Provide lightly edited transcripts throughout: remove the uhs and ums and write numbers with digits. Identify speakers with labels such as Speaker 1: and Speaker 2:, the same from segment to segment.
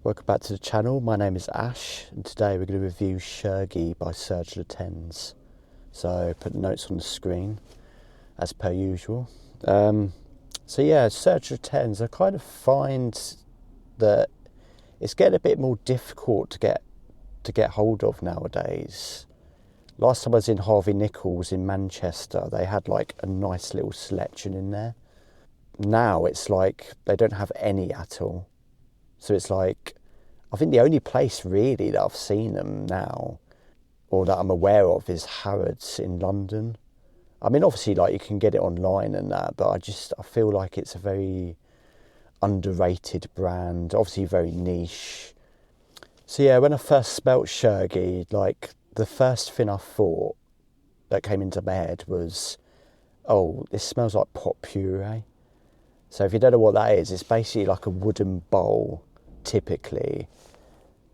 Speaker 1: Welcome back to the channel. My name is Ash, and today we're going to review Chergui by Serge Lutens. So put notes on the screen as per usual. So yeah, Serge Lutens, I kind of find that it's getting a bit more difficult to get hold of nowadays. Last time I was in Harvey Nichols in Manchester, they had like a nice little selection in there. Now it's like they don't have any at all. So it's like, I think the only place really that I've seen them now, or that I'm aware of, is Harrods in London. I mean, obviously, like, you can get it online and that, but I feel like it's a very underrated brand, obviously very niche. So yeah, when I first smelt Chergui, like, the first thing I thought that came into my head was, oh, this smells like pot puree. So if you don't know what that is, it's basically like a wooden bowl, typically,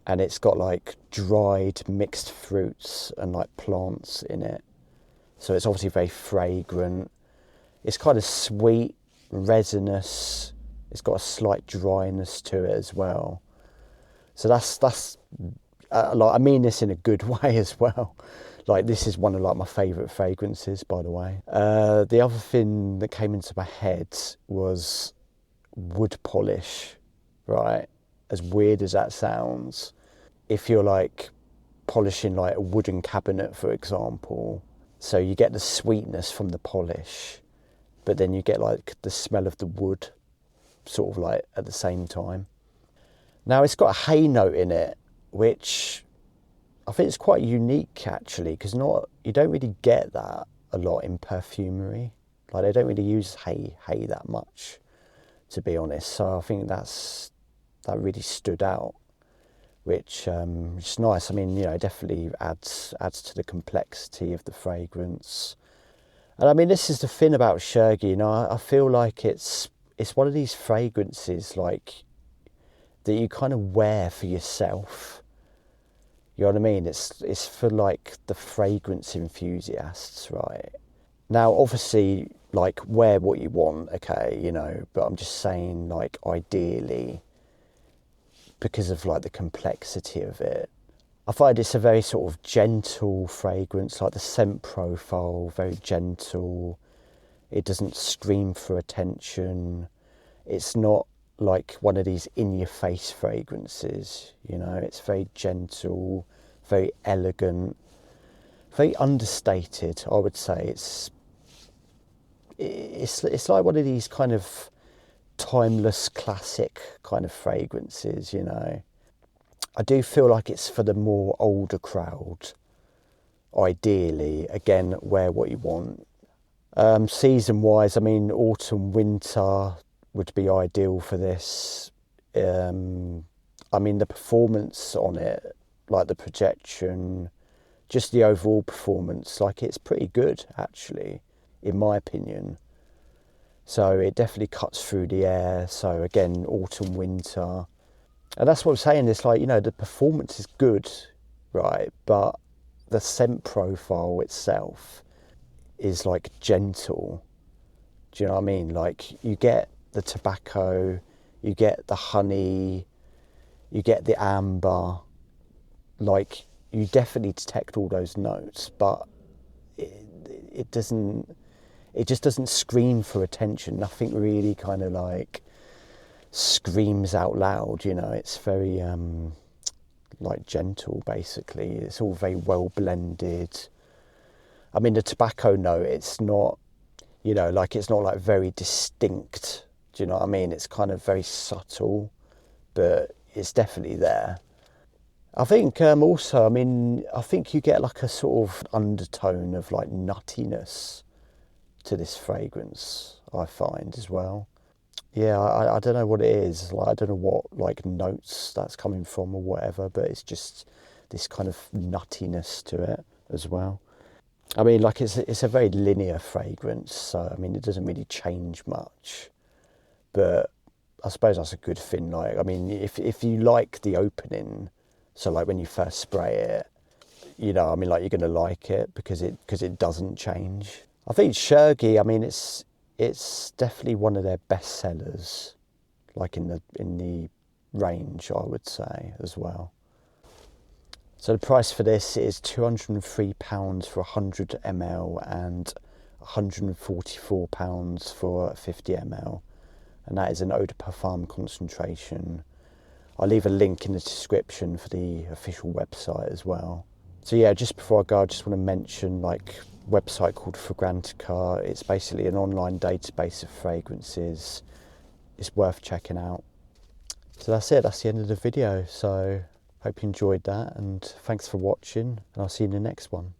Speaker 1: and it's got like dried mixed fruits and like plants in it. So it's obviously very fragrant. It's kind of sweet, resinous. It's got a slight dryness to it as well. So that's like, I mean this in a good way as well. Like, this is one of like my favourite fragrances, by the way. The other thing that came into my head was wood polish, right? As weird as that sounds, if you're like polishing like a wooden cabinet, for example, so you get the sweetness from the polish, but then you get like the smell of the wood sort of like at the same time. Now it's got a hay note in it, which I think is quite unique actually, because you don't really get that a lot in perfumery. Like, they don't really use hay that much, to be honest. So I think that really stood out, which is nice. I mean, you know, it definitely adds to the complexity of the fragrance. And I mean, this is the thing about Chergui, you know, I feel like it's one of these fragrances like that you kind of wear for yourself. You know what I mean? It's for like the fragrance enthusiasts, right? Now, obviously, like, wear what you want, okay, you know, but I'm just saying, like, ideally, because of like the complexity of it, I find it's a very sort of gentle fragrance. Like, the scent profile, very gentle. It doesn't scream for attention. It's not like one of these in-your-face fragrances, you know. It's very gentle, very elegant, very understated, I would say. It's like one of these kind of timeless classic kind of fragrances, you know. I do feel like it's for the more older crowd, ideally. Again, wear what you want. Season wise, I mean, autumn, winter would be ideal for this. I mean, the performance on it, like the projection, just the overall performance, like, it's pretty good actually, in my opinion. So it definitely cuts through the air. So again, autumn, winter. And that's what I'm saying. It's like, you know, the performance is good, right? But the scent profile itself is like gentle. Do you know what I mean? Like, you get the tobacco, you get the honey, you get the amber. Like, you definitely detect all those notes, but it just doesn't scream for attention. Nothing really kind of like screams out loud, you know. It's very like gentle, basically. It's all very well blended. I mean, the tobacco note, it's not, you know, like, it's not like very distinct. Do you know what I mean? It's kind of very subtle, but it's definitely there. I think also, I mean, I think you get like a sort of undertone of like nuttiness to this fragrance, I find, as well. Yeah, I don't know what it is. Like, I don't know what like notes that's coming from or whatever, but it's just this kind of nuttiness to it as well. I mean, like, it's a very linear fragrance, so I mean, it doesn't really change much. But I suppose that's a good thing. Like, I mean, if you like the opening, so like when you first spray it, you know, I mean, like, you're going to like it because it doesn't change. I think Chergui, I mean, it's definitely one of their best sellers, like in the range, I would say, as well. So the price for this is £203 for 100 ml and £144 for 50 ml, and that is an eau de parfum concentration. I'll leave a link in the description for the official website as well. So yeah, just before I go, I just want to mention like a website called Fragrantica. It's basically an online database of fragrances. It's worth checking out. So that's it, that's the end of the video. So hope you enjoyed that, and thanks for watching, and I'll see you in the next one.